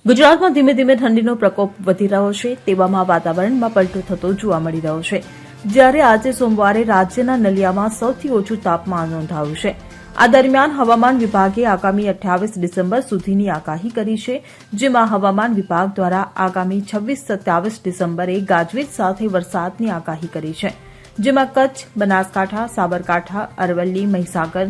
ગુજરાતમાં ધીમે ધીમે ઠંડીનો પ્રકોપ વધી રહ્યો છે, તેવામાં વાતાવરણમાં પલટો થતો જોવા મળી રહ્યો છે. જ્યારે આજે સોમવારે રાજ્યના નલિયામાં સૌથી ઓછું તાપમાન નોંધાયું છે. આ દરમિયાન હવામાન વિભાગે આગામી 28 ડિસેમ્બર સુધીની આગાહી કરી છે, જેમાં હવામાન વિભાગ દ્વારા આગામી 26-27 ડિસેમ્બરે ગાજવીજ સાથે વરસાદની આગાહી કરી છે, જેમાં કચ્છ, બનાસકાંઠા, સાબરકાંઠા, અરવલ્લી, મહીસાગર,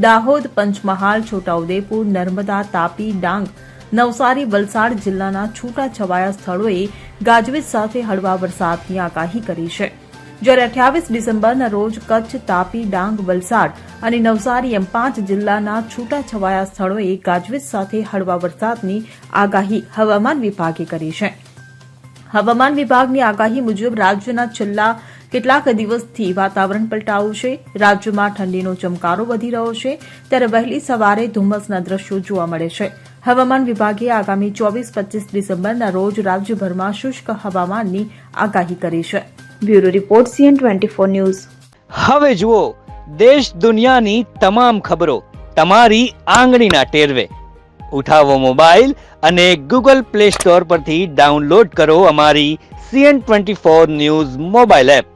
દાહોદ, પંચમહાલ, છોટાઉદેપુર, નર્મદા, તાપી, ડાંગ, નવસારી, વલસાડ જિલ્લાના છૂટાછવાયા સ્થળોએ ગાજવીજ સાથે હળવા વરસાદની આગાહી કરી છે. જ્યારે 28 ડિસેમ્બરના રોજ કચ્છ, તાપી, ડાંગ, વલસાડ અને નવસારી એમ 5 જિલ્લાના છૂટાછવાયા સ્થળોએ ગાજવીજ સાથે હળવા વરસાદની આગાહી હવામાન વિભાગે કરી છે. હવામાન વિભાગની આગાહી મુજબ રાજ્યના છેલ્લા કેટલાક દિવસથી વાતાવરણ પલટાયું છે. રાજ્યમાં ઠંડીનો ચમકારો વધી રહ્યો છે, ત્યારે વહેલી સવારે ધુમ્મસના દ્રશ્યો જોવા મળે છે. હવામાન વિભાગે આગામી 24-25 ડિસેમ્બરના રોજ રાજ્યભરમાં શુષ્ક હવામાનની આગાહી કરી છે. Bureau report CN24 news. હવે જુઓ દેશ દુનિયાની તમામ ખબરો તમારી આંગળીના ટેરવે. ઉઠાવો મોબાઈલ અને Google Play Store પરથી ડાઉનલોડ કરો અમારી CN24 ન્યૂઝ મોબાઈલ એપ.